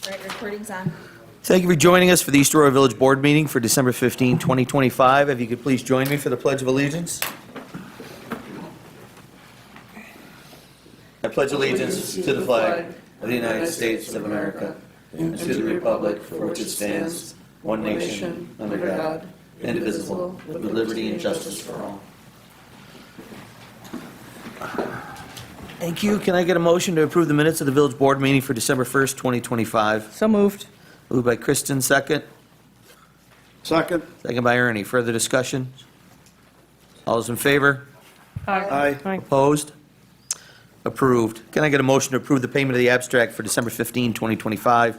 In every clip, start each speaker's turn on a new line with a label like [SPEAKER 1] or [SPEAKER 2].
[SPEAKER 1] All right, recording's on.
[SPEAKER 2] Thank you for joining us for the East Aurora Village Board meeting for December 15, 2025. If you could please join me for the Pledge of Allegiance. I pledge allegiance to the flag of the United States of America and to the republic for which it stands, one nation, under God, indivisible, with liberty and justice for all. Thank you. Can I get a motion to approve the minutes of the Village Board meeting for December 1st, 2025?
[SPEAKER 3] So moved.
[SPEAKER 2] Moved by Kristen, second.
[SPEAKER 4] Second.
[SPEAKER 2] Second by Ernie. Further discussion? All those in favor?
[SPEAKER 4] Aye.
[SPEAKER 2] Opposed? Approved. Can I get a motion to approve the payment of the abstract for December 15, 2025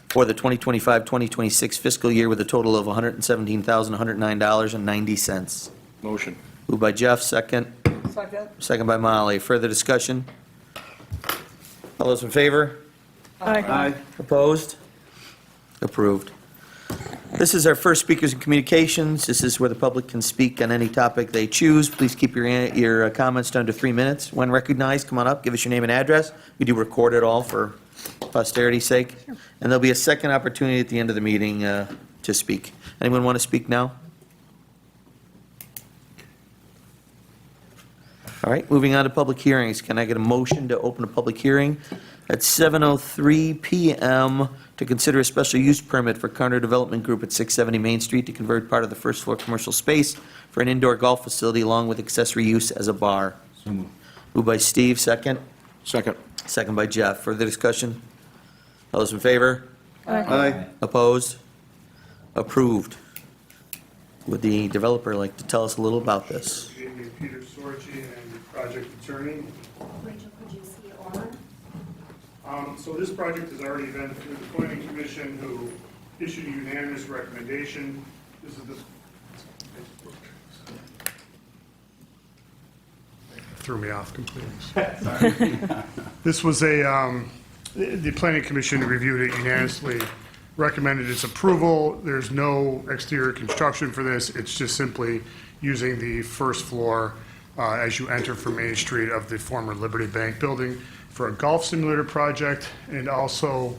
[SPEAKER 2] for the 2025-2026 fiscal year with a total of $117,109.90?
[SPEAKER 4] Motion.
[SPEAKER 2] Moved by Jeff, second.
[SPEAKER 3] Second.
[SPEAKER 2] Second by Molly. Further discussion? All those in favor?
[SPEAKER 4] Aye.
[SPEAKER 2] Opposed? Approved. This is our first speakers and communications. This is where the public can speak on any topic they choose. Please keep your comments to under 3 minutes. When recognized, come on up, give us your name and address. We do record it all for posterity's sake. And there'll be a second opportunity at the end of the meeting to speak. Anyone want to speak now? All right, moving on to public hearings. Can I get a motion to open a public hearing at 7:03 PM to consider a special use permit for Carter Development Group at 670 Main Street to convert part of the first floor commercial space for an indoor golf facility along with accessory use as a bar?
[SPEAKER 4] So moved.
[SPEAKER 2] Moved by Steve, second.
[SPEAKER 4] Second.
[SPEAKER 2] Second by Jeff. Further discussion? All those in favor?
[SPEAKER 4] Aye.
[SPEAKER 2] Opposed? Approved. Would the developer like to tell us a little about this?
[SPEAKER 5] Peter Sorgi and the project attorney.
[SPEAKER 1] Rachel, could you see it on?
[SPEAKER 5] So this project has already been through the planning commission, who issued a unanimous recommendation. This is the threw me off completely. This was the planning commission reviewed it unanimously, recommended its approval. There's no exterior construction for this. It's just simply using the first floor as you enter from Main Street of the former Liberty Bank building for a golf simulator project. And also,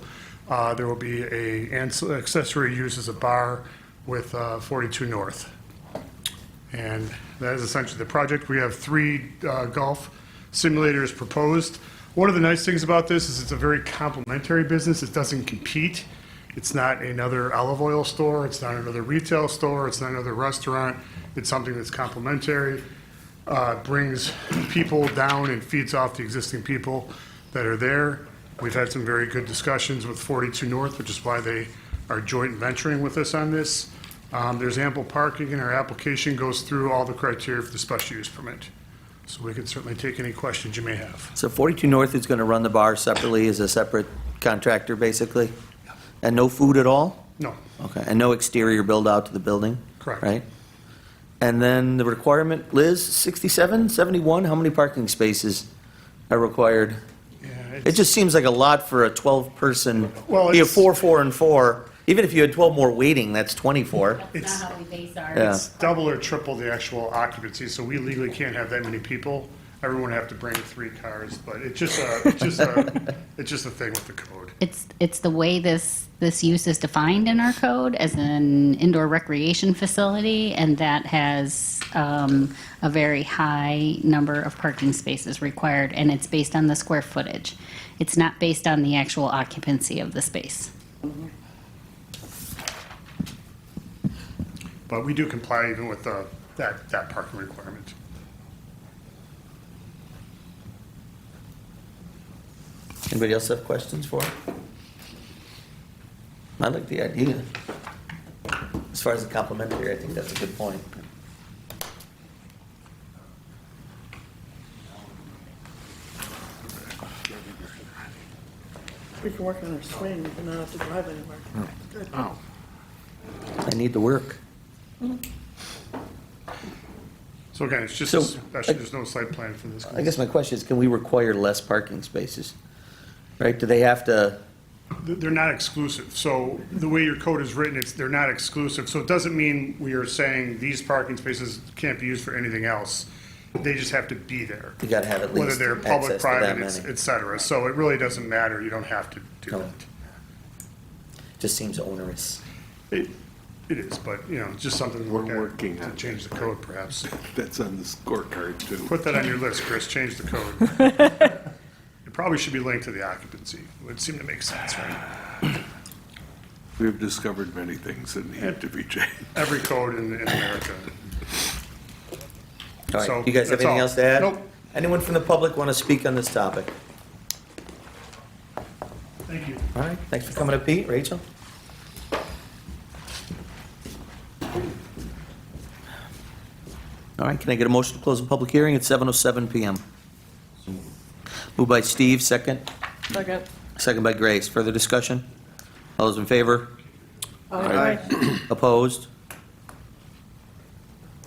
[SPEAKER 5] there will be a accessory use as a bar with 42 North. And that is essentially the project. We have 3 golf simulators proposed. One of the nice things about this is it's a very complementary business. It doesn't compete. It's not another olive oil store. It's not another retail store. It's not another restaurant. It's something that's complementary, brings people down and feeds off the existing people that are there. We've had some very good discussions with 42 North, which is why they are joint venturing with us on this. There's ample parking, and our application goes through all the criteria for the special use permit. So we can certainly take any questions you may have.
[SPEAKER 2] So 42 North is going to run the bar separately as a separate contractor, basically? And no food at all?
[SPEAKER 5] No,
[SPEAKER 2] Okay, and no exterior build-out to the building?
[SPEAKER 5] correct.
[SPEAKER 2] Right? And then the requirement, Liz, 67, 71, how many parking spaces are required?
[SPEAKER 5] Yeah,
[SPEAKER 2] It just seems like a lot for a 12-person,
[SPEAKER 5] Well,
[SPEAKER 2] you have
[SPEAKER 5] it's-
[SPEAKER 2] 4, 4, and 4. Even if you had 12 more waiting, that's 24.
[SPEAKER 1] That's
[SPEAKER 5] It's-
[SPEAKER 1] not how we base our.
[SPEAKER 2] Yeah.
[SPEAKER 5] It's double or triple the actual occupancy, so we legally can't have that many people. Everyone would have to bring 3 cars, but it's just a thing with the code.
[SPEAKER 6] It's the way this use is defined in our code as an indoor recreation facility, and that has a very high number of parking spaces required, and it's based on the square footage. It's not based on the actual occupancy of the space.
[SPEAKER 5] But we do comply even with that parking requirement.
[SPEAKER 2] Anybody else have questions for it? I like the idea. As far as the complimentary, I think that's a good point.
[SPEAKER 3] We can work on our swing and not have to drive anywhere. Good.
[SPEAKER 4] Oh.
[SPEAKER 2] I need the work.
[SPEAKER 5] So again, it's just,
[SPEAKER 2] So,
[SPEAKER 5] there's no site plan for this.
[SPEAKER 2] I guess my question is, can we require less parking spaces? Right, do they have to,
[SPEAKER 5] They're not exclusive. So the way your code is written, they're not exclusive. So it doesn't mean we are saying these parking spaces can't be used for anything else. They just have to be there,
[SPEAKER 2] you gotta have at least
[SPEAKER 5] whether they're
[SPEAKER 2] access
[SPEAKER 5] public,
[SPEAKER 2] to that
[SPEAKER 5] private,
[SPEAKER 2] many?
[SPEAKER 5] et cetera. So it really doesn't matter. You don't have to do
[SPEAKER 2] No.
[SPEAKER 5] that.
[SPEAKER 2] Just seems onerous.
[SPEAKER 5] It is, but, just something to look
[SPEAKER 4] We're working
[SPEAKER 5] at
[SPEAKER 4] on
[SPEAKER 5] to
[SPEAKER 4] it.
[SPEAKER 5] change the code perhaps.
[SPEAKER 4] That's on the scorecard, too.
[SPEAKER 5] Put that on your list, Chris, change the code. It probably should be linked to the occupancy. It would seem to make sense, right?
[SPEAKER 4] We've discovered many things that need to be changed.
[SPEAKER 5] Every code in America.
[SPEAKER 2] All
[SPEAKER 5] So,
[SPEAKER 2] right, you guys have
[SPEAKER 5] that's
[SPEAKER 2] anything
[SPEAKER 5] all.
[SPEAKER 2] else to add?
[SPEAKER 5] Nope.
[SPEAKER 2] Anyone from the public want to speak on this topic?
[SPEAKER 5] Thank you.
[SPEAKER 2] All right, thanks for coming up, Pete. Rachel? All right, can I get a motion to close the public hearing at 7:07 PM? Moved by Steve, second.
[SPEAKER 3] Second.
[SPEAKER 2] Second by Grace. Further discussion? All those in favor?
[SPEAKER 3] Aye.
[SPEAKER 2] Opposed?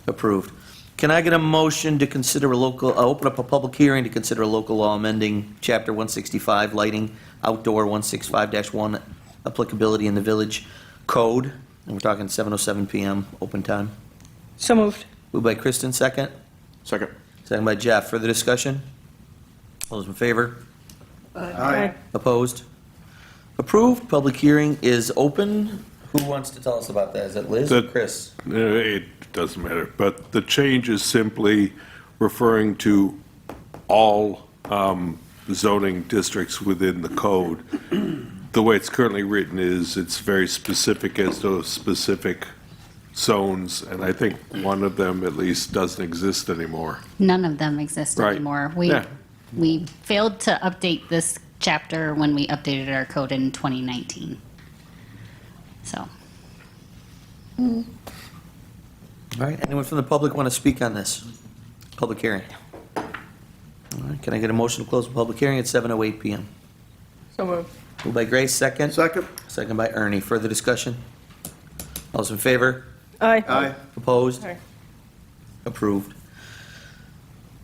[SPEAKER 2] Approved. Can I get a motion to consider open up a public hearing to consider a local law amending Chapter 165 lighting, outdoor 165-1 applicability in the village code? And we're talking 7:07 PM, open time.
[SPEAKER 3] So moved.
[SPEAKER 2] Moved by Kristen, second.
[SPEAKER 4] Second.
[SPEAKER 2] Second by Jeff. Further discussion? All those in favor?
[SPEAKER 4] Aye.
[SPEAKER 2] Opposed? Approved. Public hearing is open. Who wants to tell us about that? Is it Liz or
[SPEAKER 7] The-
[SPEAKER 2] Chris?
[SPEAKER 7] It doesn't matter, but the change is simply referring to all zoning districts within the code. The way it's currently written is it's very specific as to specific zones, and I think one of them at least doesn't exist anymore.
[SPEAKER 6] None of them exist
[SPEAKER 7] Right.
[SPEAKER 6] anymore.
[SPEAKER 7] Yeah.
[SPEAKER 6] We failed to update this chapter when we updated our code in 2019. So,
[SPEAKER 2] All right, anyone from the public want to speak on this? Public hearing. All right, can I get a motion to close the public hearing at 7:08 PM?
[SPEAKER 3] So moved.
[SPEAKER 2] Moved by Grace, second.
[SPEAKER 4] Second.
[SPEAKER 2] Second by Ernie. Further discussion? All those in favor?
[SPEAKER 3] Aye.
[SPEAKER 4] Aye.
[SPEAKER 2] Opposed?
[SPEAKER 3] Aye.
[SPEAKER 2] Approved.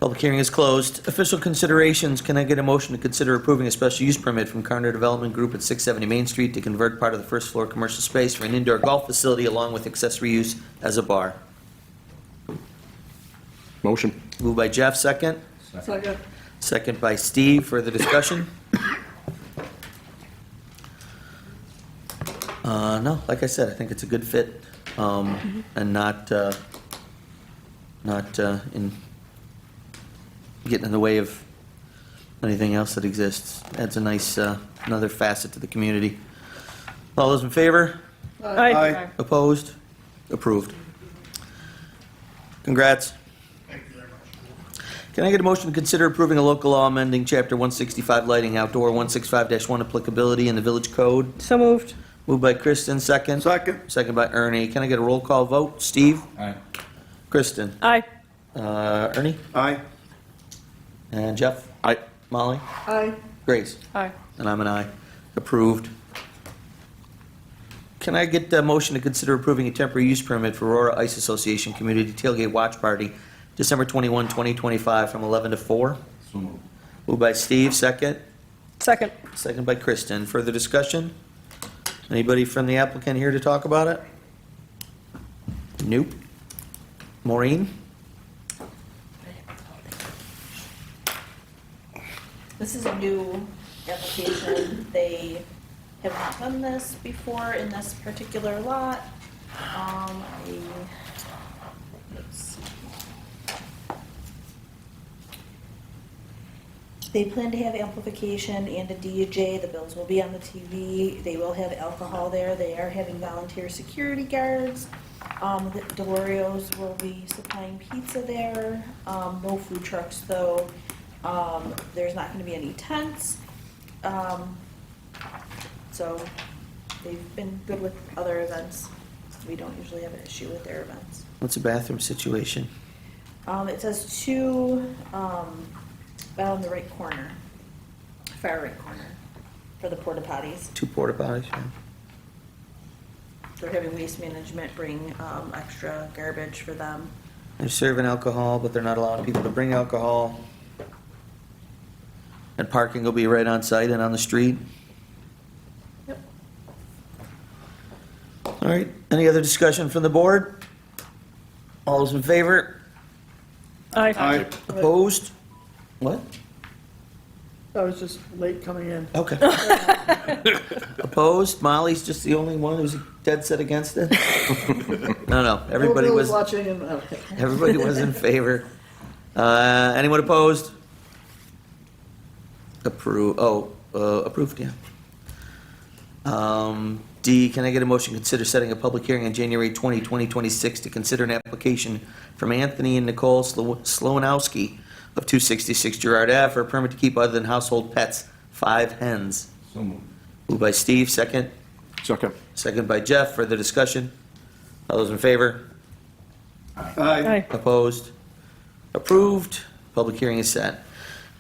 [SPEAKER 2] Public hearing is closed. Official considerations, can I get a motion to consider approving a special use permit from Carner Development Group at 670 Main Street to convert part of the first floor commercial space for an indoor golf facility along with accessory use as a bar?
[SPEAKER 4] Motion.
[SPEAKER 2] Moved by Jeff, second.
[SPEAKER 3] Second.
[SPEAKER 2] Second by Steve. Further discussion? No, like I said, I think it's a good fit, and not in getting in the way of anything else that exists. Adds a nice, another facet to the community. All those in favor?
[SPEAKER 3] Aye.
[SPEAKER 2] Opposed? Approved. Congrats. Can I get a motion to consider approving a local law amending Chapter 165 lighting, outdoor 165-1 applicability in the village code?
[SPEAKER 3] So moved.
[SPEAKER 2] Moved by Kristen, second.
[SPEAKER 4] Second.
[SPEAKER 2] Second by Ernie. Can I get a roll call vote? Steve?
[SPEAKER 8] Aye.
[SPEAKER 2] Kristen?
[SPEAKER 3] Aye.
[SPEAKER 2] Ernie?
[SPEAKER 4] Aye.
[SPEAKER 2] And Jeff?
[SPEAKER 4] Aye.
[SPEAKER 2] Molly?
[SPEAKER 3] Aye.
[SPEAKER 2] Grace?
[SPEAKER 3] Aye.
[SPEAKER 2] And I'm an aye. Approved. Can I get a motion to consider approving a temporary use permit for Aurora Ice Association Community Tailgate Watch Party, December 21, 2025, from 11 to 4?
[SPEAKER 8] So moved.
[SPEAKER 2] Moved by Steve, second.
[SPEAKER 3] Second.
[SPEAKER 2] Second by Kristen. Further discussion? Anybody from the applicant here to talk about it? Nope. Maureen?
[SPEAKER 1] This is a new application. They have not done this before in this particular lot. Let's see. They plan to have amplification and a DJ. The bills will be on the TV. They will have alcohol there. They are having volunteer security guards. The Delorio's will be supplying pizza there. No food trucks though. There's not gonna be any tents. So they've been good with other events. We don't usually have an issue with their events.
[SPEAKER 2] What's the bathroom situation?
[SPEAKER 1] It says two, out in the right corner, far right corner, for the porta potties.
[SPEAKER 2] 2 porta potties? Yeah.
[SPEAKER 1] They're having waste management bring, extra garbage for them.
[SPEAKER 2] They're serving alcohol, but they're not allowing people to bring alcohol. And parking will be right on site and on the street.
[SPEAKER 1] Yep.
[SPEAKER 2] All right, any other discussion from the board? All those in favor?
[SPEAKER 3] Aye.
[SPEAKER 4] Aye.
[SPEAKER 2] Opposed? What?
[SPEAKER 3] I was just late coming in.
[SPEAKER 2] Okay. Opposed? opposed? Molly's just the only one who's dead set against it? No, everybody
[SPEAKER 3] Bill
[SPEAKER 2] was,
[SPEAKER 3] watching and, okay.
[SPEAKER 2] everybody was in favor. Anyone opposed? Approved, yeah. D, can I get a motion to consider setting a public hearing on January 20, 2026 to consider an application from Anthony and Nicole Slowanowski of 266 Gerard Ave for a permit to keep other than household pets 5 hens?
[SPEAKER 4] So moved.
[SPEAKER 2] Moved by Steve, second.
[SPEAKER 4] Second.
[SPEAKER 2] Second by Jeff. Further discussion? All those in favor?
[SPEAKER 3] Aye.
[SPEAKER 2] Opposed? Approved. Public hearing is set.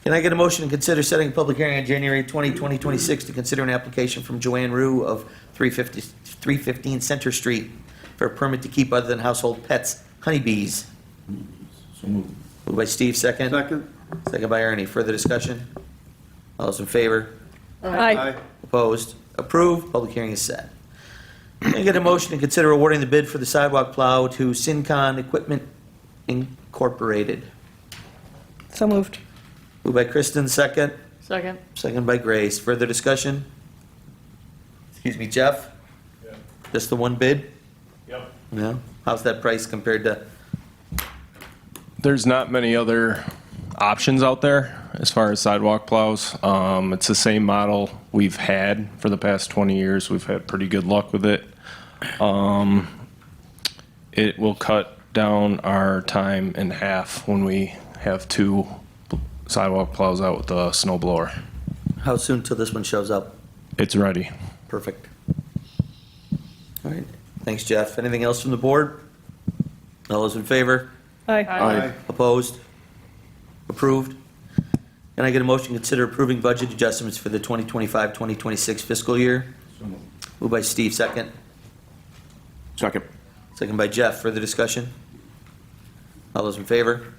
[SPEAKER 2] Can I get a motion to consider setting a public hearing on January 20, 2026 to consider an application from Joanne Rue of 315 Center Street for a permit to keep other than household pets honeybees?
[SPEAKER 4] So moved.
[SPEAKER 2] Moved by Steve, second.
[SPEAKER 8] Second.
[SPEAKER 2] Second by Ernie. Further discussion? All those in favor?
[SPEAKER 8] Aye.
[SPEAKER 2] Opposed? Approved. Public hearing is set. Can I get a motion to consider awarding the bid for the sidewalk plow to Syncon Equipment Incorporated?
[SPEAKER 3] So moved.
[SPEAKER 2] Moved by Kristen, second.
[SPEAKER 3] Second.
[SPEAKER 2] Second by Grace. Further discussion? Excuse me, Jeff?
[SPEAKER 7] Yeah.
[SPEAKER 2] Just the one bid?
[SPEAKER 7] Yep.
[SPEAKER 2] No? How's that price compared to,
[SPEAKER 9] There's not many other options out there as far as sidewalk plows. It's the same model we've had for the past 20 years. We've had pretty good luck with it. It will cut down our time in half when we have 2 sidewalk plows out with the snow blower.
[SPEAKER 2] how soon till this one shows up?
[SPEAKER 9] It's ready.
[SPEAKER 2] Perfect. All right. Thanks, Jeff. Anything else from the board? All those in favor?
[SPEAKER 8] Aye.
[SPEAKER 2] Opposed? Approved? Can I get a motion to consider approving budget adjustments for the 2025-2026 fiscal year?
[SPEAKER 4] So moved.
[SPEAKER 2] Moved by Steve, second.
[SPEAKER 4] Second.
[SPEAKER 2] Second by Jeff. Further discussion? All those in favor?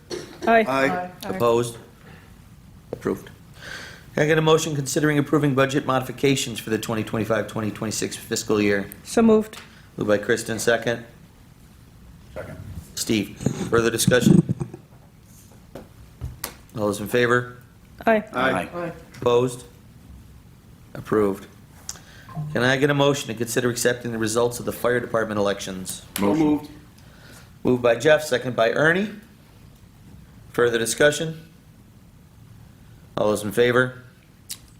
[SPEAKER 8] Aye.
[SPEAKER 2] Opposed? Approved. Can I get a motion considering approving budget modifications for the 2025-2026 fiscal year?
[SPEAKER 3] So moved.
[SPEAKER 2] Moved by Kristen, second.
[SPEAKER 4] Second.
[SPEAKER 2] Steve, further discussion? All those in favor?
[SPEAKER 3] Aye.
[SPEAKER 8] Aye.
[SPEAKER 2] Opposed? Approved. Can I get a motion to consider accepting the results of the fire department elections?
[SPEAKER 8] So moved.
[SPEAKER 2] Moved by Jeff, second by Ernie. Further discussion? All those in favor?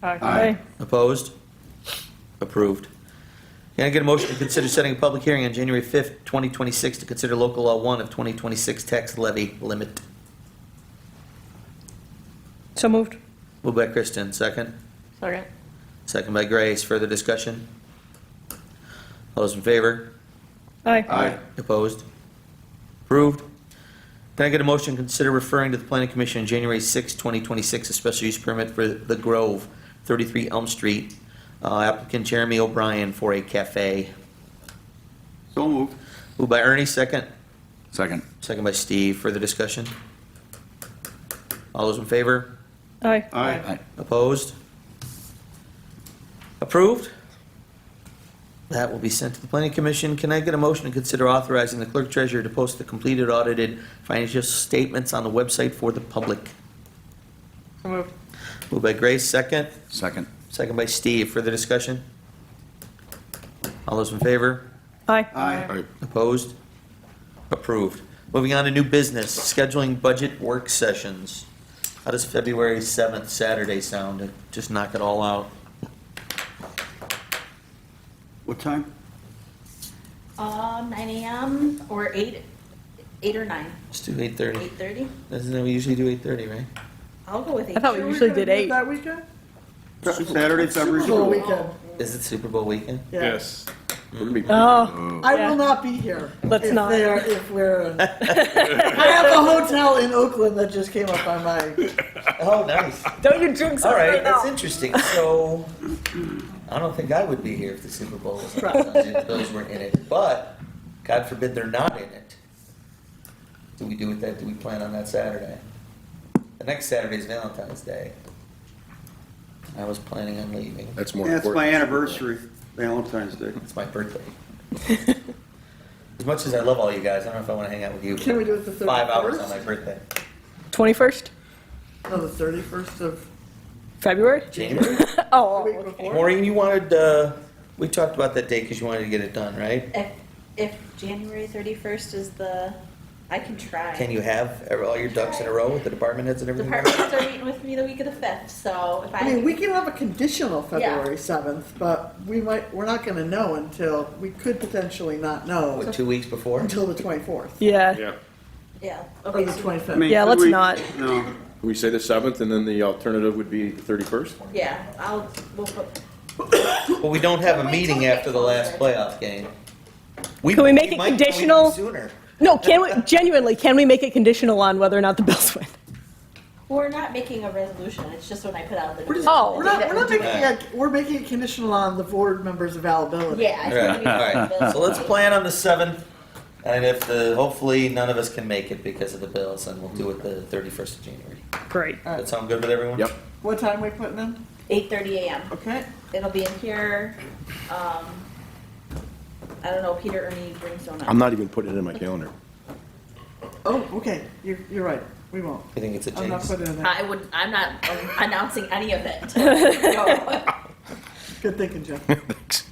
[SPEAKER 8] Aye.
[SPEAKER 2] Opposed? Approved. Can I get a motion to consider setting a public hearing on January 5th, 2026 to consider local law 1 of 2026 tax levy limit?
[SPEAKER 3] So moved.
[SPEAKER 2] Moved by Kristen, second.
[SPEAKER 3] Second.
[SPEAKER 2] Second by Grace. Further discussion? All those in favor?
[SPEAKER 3] Aye.
[SPEAKER 2] Opposed? Approved. Can I get a motion to consider referring to the planning commission on January 6, 2026, a special use permit for The Grove, 33 Elm Street, applicant Jeremy O'Brien for a cafe?
[SPEAKER 8] So moved.
[SPEAKER 2] Moved by Ernie, second.
[SPEAKER 8] Second.
[SPEAKER 2] Second by Steve. Further discussion? All those in favor?
[SPEAKER 3] Aye.
[SPEAKER 8] Aye.
[SPEAKER 2] Opposed? Approved? That will be sent to the planning commission. Can I get a motion to consider authorizing the clerk treasurer to post the completed audited financial statements on the website for the public?
[SPEAKER 3] So moved.
[SPEAKER 2] Moved by Grace, second.
[SPEAKER 8] Second.
[SPEAKER 2] Second by Steve. Further discussion? All those in favor?
[SPEAKER 3] Aye.
[SPEAKER 8] Aye.
[SPEAKER 2] Opposed? Approved. Moving on to new business, scheduling budget work sessions. How does February 7th, Saturday sound? Just knock it all out.
[SPEAKER 8] What time?
[SPEAKER 1] 9 AM or 8 or 9?
[SPEAKER 2] Let's do 8:30.
[SPEAKER 1] 8:30?
[SPEAKER 2] Doesn't it, we usually do 8:30, right?
[SPEAKER 1] I'll go with 8.
[SPEAKER 3] I thought we usually did 8.
[SPEAKER 10] That weekend?
[SPEAKER 8] Saturday, February.
[SPEAKER 10] Super Bowl weekend.
[SPEAKER 2] Is it Super Bowl weekend?
[SPEAKER 10] Yeah.
[SPEAKER 7] Yes.
[SPEAKER 3] Oh,
[SPEAKER 10] I
[SPEAKER 3] Yeah.
[SPEAKER 10] will not be here.
[SPEAKER 3] Let's
[SPEAKER 10] if
[SPEAKER 3] not.
[SPEAKER 10] If we're. I have a hotel in Oakland that just came up on my.
[SPEAKER 2] Oh, nice.
[SPEAKER 3] don't you jinx us
[SPEAKER 2] All right,
[SPEAKER 3] right
[SPEAKER 2] that's
[SPEAKER 3] now.
[SPEAKER 2] interesting. So, I don't think I would be here if the Super Bowl was on Sunday, the Bills weren't in it. But, God forbid they're not in it. Do we do it that? Do we plan on that Saturday? The next Saturday is Valentine's Day. I was planning on leaving.
[SPEAKER 7] That's more
[SPEAKER 8] Yeah, it's
[SPEAKER 7] important.
[SPEAKER 8] my anniversary, Valentine's Day.
[SPEAKER 2] It's my birthday. As much as I love all you guys, I don't know if I want to hang out with you.
[SPEAKER 10] Can we do it the
[SPEAKER 2] 5 hours
[SPEAKER 10] 31st?
[SPEAKER 2] on my birthday.
[SPEAKER 3] 21st
[SPEAKER 10] No, the 31st of
[SPEAKER 3] February?
[SPEAKER 2] January?
[SPEAKER 10] the
[SPEAKER 3] Oh,
[SPEAKER 10] week
[SPEAKER 3] okay.
[SPEAKER 10] before.
[SPEAKER 2] Maureen, you wanted We talked about that date because you wanted to get it done, right?
[SPEAKER 1] If January 31st is I can try.
[SPEAKER 2] Can you have all your ducks in a row with the department heads and everything?
[SPEAKER 1] Department heads are meeting with me the week of the 5th, so if
[SPEAKER 3] I mean, we can have a conditional February 7th, but we're not gonna know we could potentially not know
[SPEAKER 2] What, 2 weeks before?
[SPEAKER 3] until the 24th.
[SPEAKER 11] Yeah,
[SPEAKER 7] Yeah.
[SPEAKER 1] Yeah,
[SPEAKER 3] Or
[SPEAKER 1] okay,
[SPEAKER 3] the
[SPEAKER 1] so,
[SPEAKER 3] 25th.
[SPEAKER 8] I mean,
[SPEAKER 11] Yeah,
[SPEAKER 8] could
[SPEAKER 11] let's
[SPEAKER 8] we-
[SPEAKER 11] not.
[SPEAKER 8] No,
[SPEAKER 12] We say the 7th, and then the alternative would be the 31st?
[SPEAKER 1] yeah, we'll put,
[SPEAKER 2] Well, we don't have a
[SPEAKER 1] Wait
[SPEAKER 2] meeting
[SPEAKER 1] till we get
[SPEAKER 2] after the last
[SPEAKER 1] closer.
[SPEAKER 2] playoff game.
[SPEAKER 11] Can we make it
[SPEAKER 2] might go even
[SPEAKER 11] conditional?
[SPEAKER 2] Sooner.
[SPEAKER 11] No, genuinely, can we make it conditional on whether or not the Bills win?
[SPEAKER 1] we're not making a resolution, it's just when I put out the. news.
[SPEAKER 11] Oh.
[SPEAKER 3] We're making it conditional on the board members' availability.
[SPEAKER 1] Yeah. I
[SPEAKER 2] All
[SPEAKER 1] think
[SPEAKER 2] right,
[SPEAKER 1] we
[SPEAKER 2] all
[SPEAKER 1] can
[SPEAKER 2] right.
[SPEAKER 1] do this.
[SPEAKER 2] So let's plan on the 7th, and if hopefully none of us can make it because of the Bills, and we'll do it the 31st of January.
[SPEAKER 11] Great.
[SPEAKER 2] That sound good with everyone?
[SPEAKER 12] Yep.
[SPEAKER 3] What time we putting in?
[SPEAKER 1] 8:30 a.m.
[SPEAKER 3] Okay.
[SPEAKER 1] It'll be in here, I don't know, Peter or me brings donuts.
[SPEAKER 12] I'm not even putting it in my calendar.
[SPEAKER 3] Oh, okay, you're right, we won't.
[SPEAKER 2] You think it's a
[SPEAKER 3] I'm not
[SPEAKER 2] jinx?
[SPEAKER 3] putting it in there.
[SPEAKER 1] I'm not announcing any of it. No.
[SPEAKER 3] Good thinking, Jeff.
[SPEAKER 12] Thanks.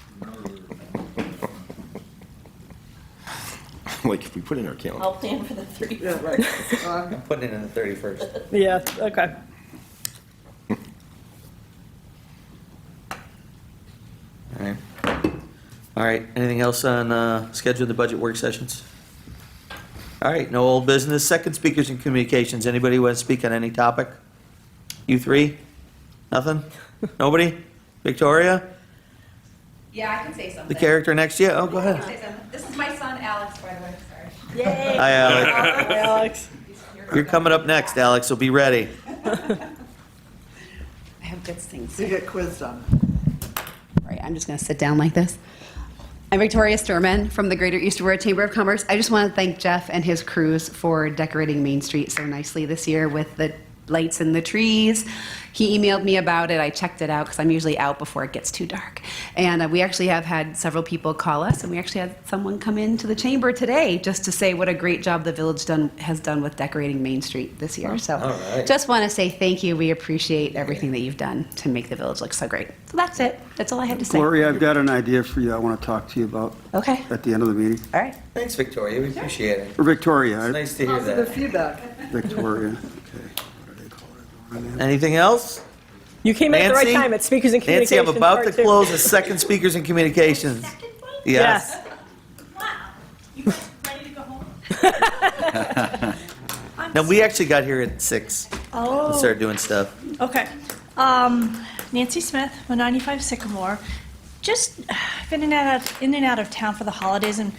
[SPEAKER 12] Like, if we put it in our calendar.
[SPEAKER 1] I'll plan for the 3.
[SPEAKER 3] Yeah, right.
[SPEAKER 2] I'm putting it in the 31st.
[SPEAKER 11] Yeah, okay.
[SPEAKER 2] All right. All right, anything else on scheduling the budget work sessions? All right, no old business. Second, speakers and communications. Anybody want to speak on any topic? You three? Nothing? Nobody? Victoria?
[SPEAKER 13] Yeah, I can say something.
[SPEAKER 2] The character next to you? Oh, go
[SPEAKER 13] I can
[SPEAKER 2] ahead.
[SPEAKER 13] say something. This is my son, Alex, by the way, sorry.
[SPEAKER 1] Yay.
[SPEAKER 2] Hi, Alex.
[SPEAKER 11] Alex.
[SPEAKER 2] You're coming up next, Alex, so be ready.
[SPEAKER 13] I have good things.
[SPEAKER 3] You get quizzed on.
[SPEAKER 13] Right, I'm just going to sit down like this. I'm Victoria Sturman from the Greater East Aurora Chamber of Commerce. I just want to thank Jeff and his crews for decorating Main Street so nicely this year with the lights and the trees. He emailed me about it. I checked it out because I'm usually out before it gets too dark. And we actually have had several people call us, and we actually had someone come into the chamber today just to say what a great job the village has done with decorating Main Street this year. So
[SPEAKER 2] All right.
[SPEAKER 13] just want to say thank you. We appreciate everything that you've done to make the village look so great. So that's it. That's all I have to say.
[SPEAKER 8] Gloria, I've got an idea for you I want to talk to you about
[SPEAKER 13] Okay.
[SPEAKER 8] at the end of the meeting.
[SPEAKER 13] All right.
[SPEAKER 2] Thanks, Victoria. We appreciate it.
[SPEAKER 8] Or Victoria,
[SPEAKER 2] It's nice to hear
[SPEAKER 3] Positive
[SPEAKER 2] that.
[SPEAKER 3] feedback.
[SPEAKER 8] Victoria, okay. What do they call it?
[SPEAKER 2] Anything else?
[SPEAKER 11] You came in at the right
[SPEAKER 2] Nancy?
[SPEAKER 11] time at Speakers and
[SPEAKER 2] Nancy,
[SPEAKER 11] Communications.
[SPEAKER 2] I'm about
[SPEAKER 11] part
[SPEAKER 2] to
[SPEAKER 11] two.
[SPEAKER 2] close the second speakers and communications. Yes.
[SPEAKER 11] Yes.
[SPEAKER 2] No, we actually got here at 6 and
[SPEAKER 14] Oh,
[SPEAKER 2] started doing stuff.
[SPEAKER 14] okay. Nancy Smith, 195 Sycamore. Just been in and out of town for the holidays, and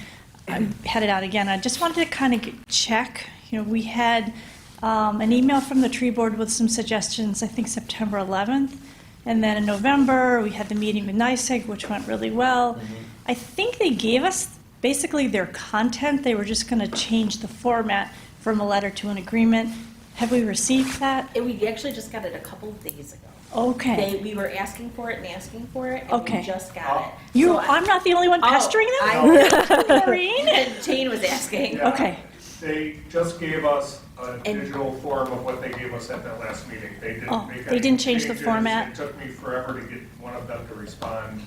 [SPEAKER 14] I'm headed out again. I just wanted to kind of check. You know, we had an email from the tree board with some suggestions, I think September 11th. And then in November, we had the meeting with NYSEG, which went really well. I think they gave us basically their content. They were just going to change the format from a letter to an agreement. Have we received that?
[SPEAKER 1] We actually just got it a couple of days ago.
[SPEAKER 14] Okay.
[SPEAKER 1] We were asking for it and asking for it, and
[SPEAKER 14] Okay.
[SPEAKER 1] we just got it.
[SPEAKER 14] You,
[SPEAKER 1] So
[SPEAKER 14] I'm not the only one pestering them?
[SPEAKER 1] I,
[SPEAKER 14] Maureen?
[SPEAKER 1] and Jane was asking.
[SPEAKER 14] Okay.
[SPEAKER 15] They just gave us a
[SPEAKER 1] And-
[SPEAKER 15] digital form of what they gave us at that last meeting. They didn't
[SPEAKER 14] Oh,
[SPEAKER 15] make
[SPEAKER 14] they
[SPEAKER 15] any
[SPEAKER 14] didn't change the
[SPEAKER 15] changes.
[SPEAKER 14] format?
[SPEAKER 15] It took me forever to get one of them to respond.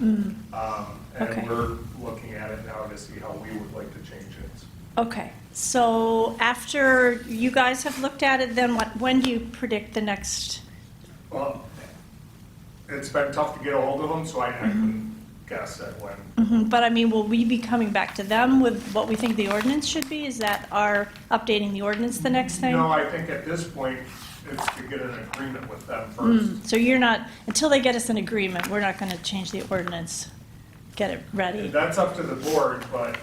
[SPEAKER 14] Okay.
[SPEAKER 15] And we're looking at it now to see how we would like to change it.
[SPEAKER 14] Okay. So after you guys have looked at it, then when do you predict the next?
[SPEAKER 15] Well, it's been tough to get a hold of them, so I couldn't guess at when.
[SPEAKER 14] But I mean, will we be coming back to them with what we think the ordinance should be? Is that our updating the ordinance the next thing?
[SPEAKER 15] No, I think at this point, it's to get an agreement with them first.
[SPEAKER 14] So you're not, until they get us an agreement, we're not going to change the ordinance, get it ready.
[SPEAKER 15] That's up to the board, but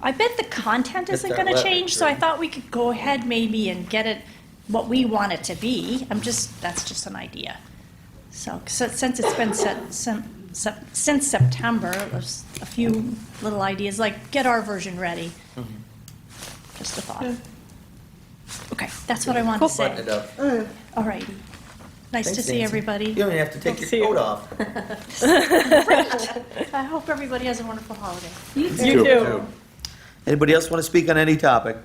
[SPEAKER 14] I bet the content isn't
[SPEAKER 2] It's
[SPEAKER 14] going to
[SPEAKER 2] our
[SPEAKER 14] change, so I
[SPEAKER 2] leverage,
[SPEAKER 14] thought we could go ahead maybe and get it what we want it to be. That's just an idea. So since it's been since September, there's a few little ideas, like get our version ready. Just a thought. Okay, that's what I wanted to
[SPEAKER 2] Button it
[SPEAKER 14] say.
[SPEAKER 2] up.
[SPEAKER 14] All righty. Nice to
[SPEAKER 2] Thanks,
[SPEAKER 14] see
[SPEAKER 2] Nancy.
[SPEAKER 14] everybody.
[SPEAKER 2] You don't even have to take
[SPEAKER 14] See
[SPEAKER 2] your
[SPEAKER 14] you.
[SPEAKER 2] coat off.
[SPEAKER 14] I hope everybody has a wonderful holiday.
[SPEAKER 11] You too.
[SPEAKER 2] Anybody else want to speak on any topic?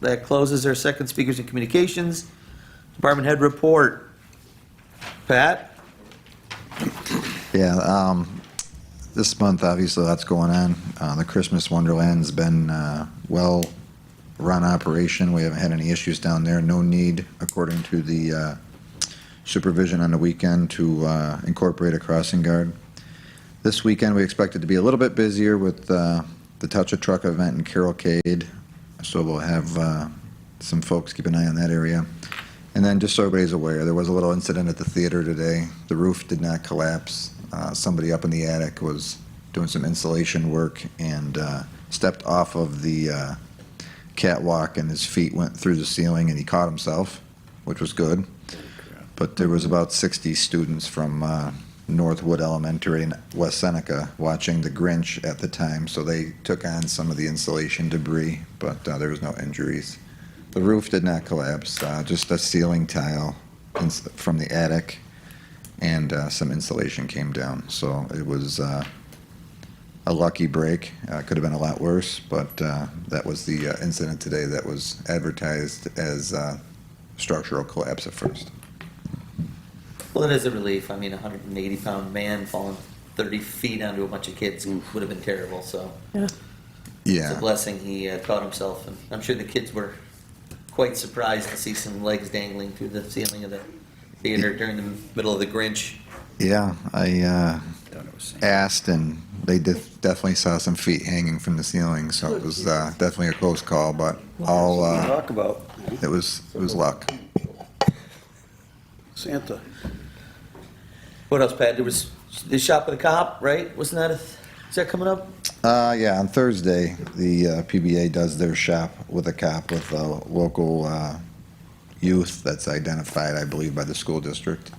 [SPEAKER 2] That closes our second speakers and communications. Department head report. Pat?
[SPEAKER 16] Yeah, this month, obviously, lots going on. The Christmas Wonderland's been well-run operation. We haven't had any issues down there. No need, according to the supervision on the weekend, to incorporate a crossing guard. This weekend, we expect it to be a little bit busier with the Touch a Truck event in Carrollcade. So we'll have some folks keep an eye on that area. And then just so everybody's aware, there was a little incident at the theater today. The roof did not collapse. Somebody up in the attic was doing some insulation work and stepped off of the catwalk, and his feet went through the ceiling, and he caught himself, which was good. But there was about 60 students from Northwood Elementary in West Seneca watching The Grinch at the time, so they took on some of the insulation debris, but there was no injuries. The roof did not collapse, just a ceiling tile from the attic, and some insulation came down. So it was a lucky break. Could have been a lot worse, but that was the incident today that was advertised as structural collapse at first.
[SPEAKER 2] Well, it is a relief. I mean, a 180-pound man falling 30 feet onto a bunch of kids would have been terrible, so.
[SPEAKER 11] Yeah.
[SPEAKER 16] Yeah.
[SPEAKER 2] It's a blessing he caught himself, and I'm sure the kids were quite surprised to see some legs dangling through the ceiling of the theater during the middle of the Grinch.
[SPEAKER 16] Yeah, I asked, and they definitely saw some feet hanging from the ceiling, so it was definitely a close call, but all,
[SPEAKER 8] Talk about
[SPEAKER 16] it was luck.
[SPEAKER 8] Santa.
[SPEAKER 2] What else, Pat? There was the Shop of the Cop, right? Wasn't that is that coming up?
[SPEAKER 16] Yeah, on Thursday, the PBA does their shop with a cop with a local youth that's identified, I believe, by the school district.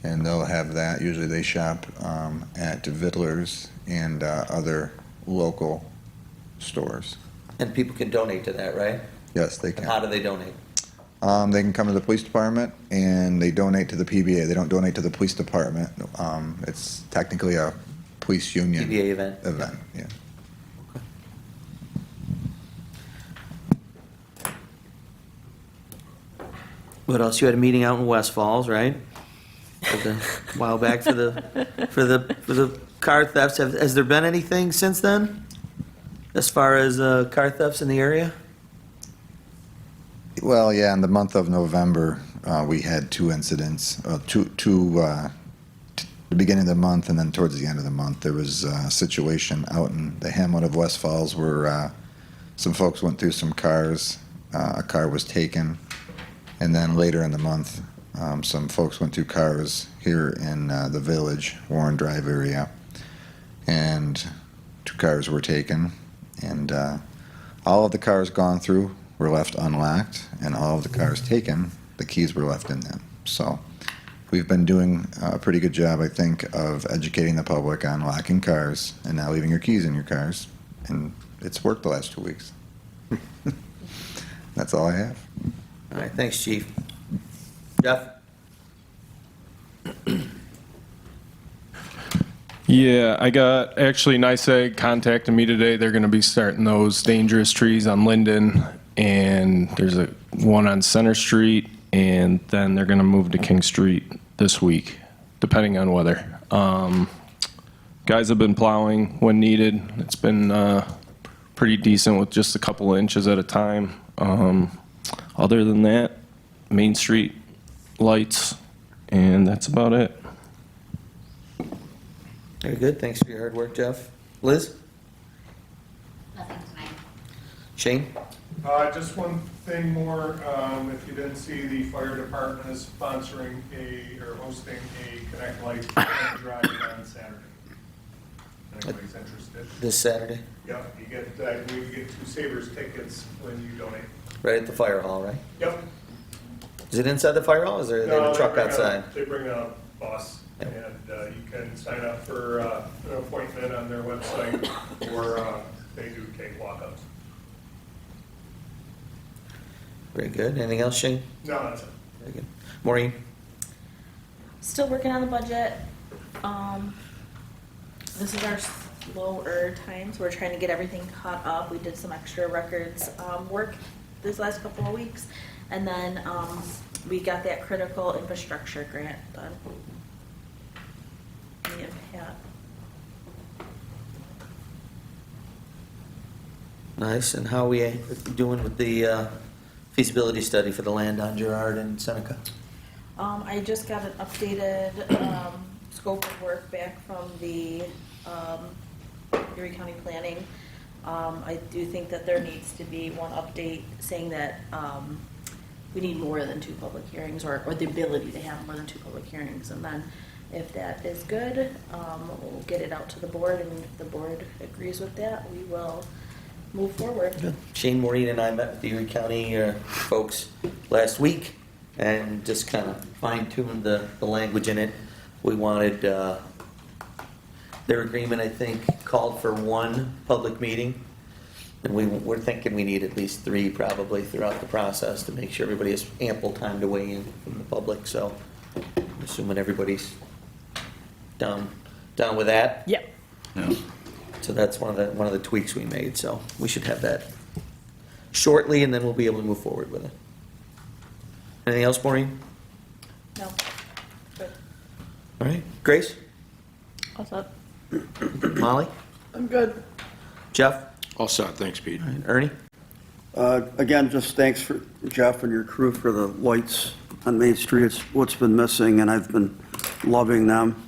[SPEAKER 16] And they'll have that. Usually they shop at Vidler's and other local stores.
[SPEAKER 2] And people can donate to that, right?
[SPEAKER 16] Yes, they
[SPEAKER 2] And
[SPEAKER 16] can.
[SPEAKER 2] how do they donate?
[SPEAKER 16] They can come to the police department and they donate to the PBA. They don't donate to the police department. It's technically a police union
[SPEAKER 2] PBA event.
[SPEAKER 16] Yeah.
[SPEAKER 2] What else? You had a meeting out in West Falls, right? A while back for the car thefts. Has there been anything since then, as far as car thefts in the area?
[SPEAKER 16] Well, yeah, in the month of November, we had two incidents, the beginning of the month and then towards the end of the month. There was a situation out in the hamlet of West Falls where some folks went through some cars. A car was taken. And then later in the month, some folks went through cars here in the village, Warren Drive area. And 2 cars were taken. And all of the cars gone through were left unlocked, and all of the cars taken, the keys were left in them. So we've been doing a pretty good job, I think, of educating the public on locking cars and not leaving your keys in your cars. And it's worked the last 2 weeks. That's all I have.
[SPEAKER 2] All right, thanks, Chief. Jeff?
[SPEAKER 9] Yeah, I got, actually, NICEAG contacted me today. They're going to be starting those dangerous trees on Linden, and there's one on Center Street, and then they're going to move to King Street this week, depending on weather. Guys have been plowing when needed. It's been pretty decent with just a couple of inches at a time. Other than that, Main Street lights, and that's about it.
[SPEAKER 2] Very good. Thanks for your hard work, Jeff. Liz?
[SPEAKER 6] Nothing tonight.
[SPEAKER 2] Shane?
[SPEAKER 15] Just one thing more, if you didn't see, the fire department is sponsoring hosting a Connect Lights drive on Saturday. If anybody's interested.
[SPEAKER 2] This Saturday?
[SPEAKER 15] Yeah, you get, I believe you get 2 Savers tickets when you donate.
[SPEAKER 2] Right at the fire hall, right?
[SPEAKER 15] Yep.
[SPEAKER 2] Is it inside the fire hall, or is there a truck outside?
[SPEAKER 15] They bring a bus, and you can sign up for an appointment on their website, or they do take walk-ups.
[SPEAKER 2] Very good. Anything else, Shane?
[SPEAKER 15] No, that's it.
[SPEAKER 2] Very good. Maureen?
[SPEAKER 1] Still working on the budget. This is our slower time, so we're trying to get everything caught up. We did some extra records work these last couple of weeks, and then we got that critical infrastructure grant done. The Pat.
[SPEAKER 2] Nice, and how are we doing with the feasibility study for the land on Gerard and Seneca?
[SPEAKER 1] I just got an updated scope of work back from the Erie County Planning. I do think that there needs to be one update saying that we need more than 2 public hearings, or the ability to have more than 2 public hearings. And then if that is good, we'll get it out to the board, and if the board agrees with that, we will move forward.
[SPEAKER 2] Shane, Maureen, and I met with the Erie County folks last week and just kind of fine-tuned the language in it. We wanted, their agreement, I think, called for 1 public meeting. And we're thinking we need at least 3 probably throughout the process to make sure everybody has ample time to weigh in from the public. So I'm assuming everybody's down with that.
[SPEAKER 11] Yep.
[SPEAKER 2] So that's one of the tweaks we made. So we should have that shortly, and then we'll be able to move forward with it. Anything else, Maureen?
[SPEAKER 1] No. Good.
[SPEAKER 2] All right. Grace?
[SPEAKER 11] What's up?
[SPEAKER 2] Molly?
[SPEAKER 3] I'm good.
[SPEAKER 2] Jeff?
[SPEAKER 12] All set, thanks, Pete.
[SPEAKER 2] All right. Ernie?
[SPEAKER 8] Again, just thanks for Jeff and your crew for the lights on Main Street. It's what's been missing, and I've been loving them.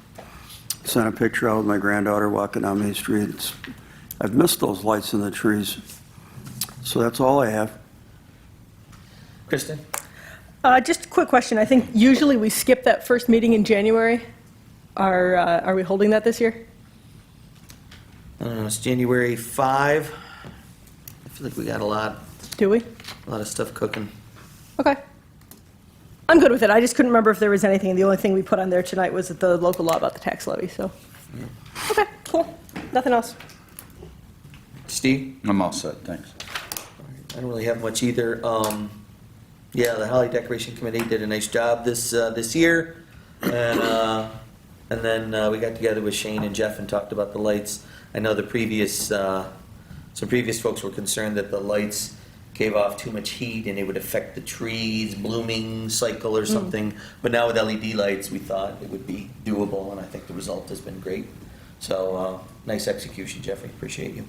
[SPEAKER 8] Sent a picture out with my granddaughter walking down Main Street. I've missed those lights in the trees. So that's all I have.
[SPEAKER 2] Kristen?
[SPEAKER 11] Just a quick question. I think usually we skip that first meeting in January. Are we holding that this year?
[SPEAKER 2] It's January 5. I feel like we got a lot of stuff cooking.
[SPEAKER 11] Okay. I'm good with it. I just couldn't remember if there was anything. The only thing we put on there tonight was the local law about the tax levy, so. Okay, cool. Nothing else.
[SPEAKER 2] Steve?
[SPEAKER 12] I'm all set, thanks.
[SPEAKER 2] I don't really have much either. Yeah, the Holly Decoration Committee did a nice job this year. And then we got together with Shane and Jeff and talked about the lights. I know some previous folks were concerned that the lights gave off too much heat and it would affect the trees, blooming cycle or something. But now with LED lights, we thought it would be doable, and I think the result has been great. So nice execution, Jeffrey. Appreciate you.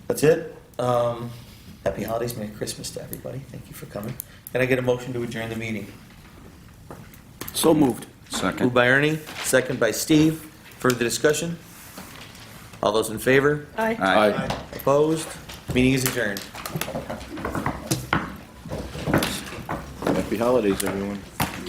[SPEAKER 2] That's it. Happy holidays, Merry Christmas to everybody. Thank you for coming. Can I get a motion to adjourn the meeting?
[SPEAKER 8] So moved.
[SPEAKER 12] Second.
[SPEAKER 2] Moved by Ernie, second by Steve. Further discussion? All those in favor?
[SPEAKER 11] Aye.
[SPEAKER 12] Aye.
[SPEAKER 2] Opposed? Meeting is adjourned.
[SPEAKER 12] Happy holidays, everyone.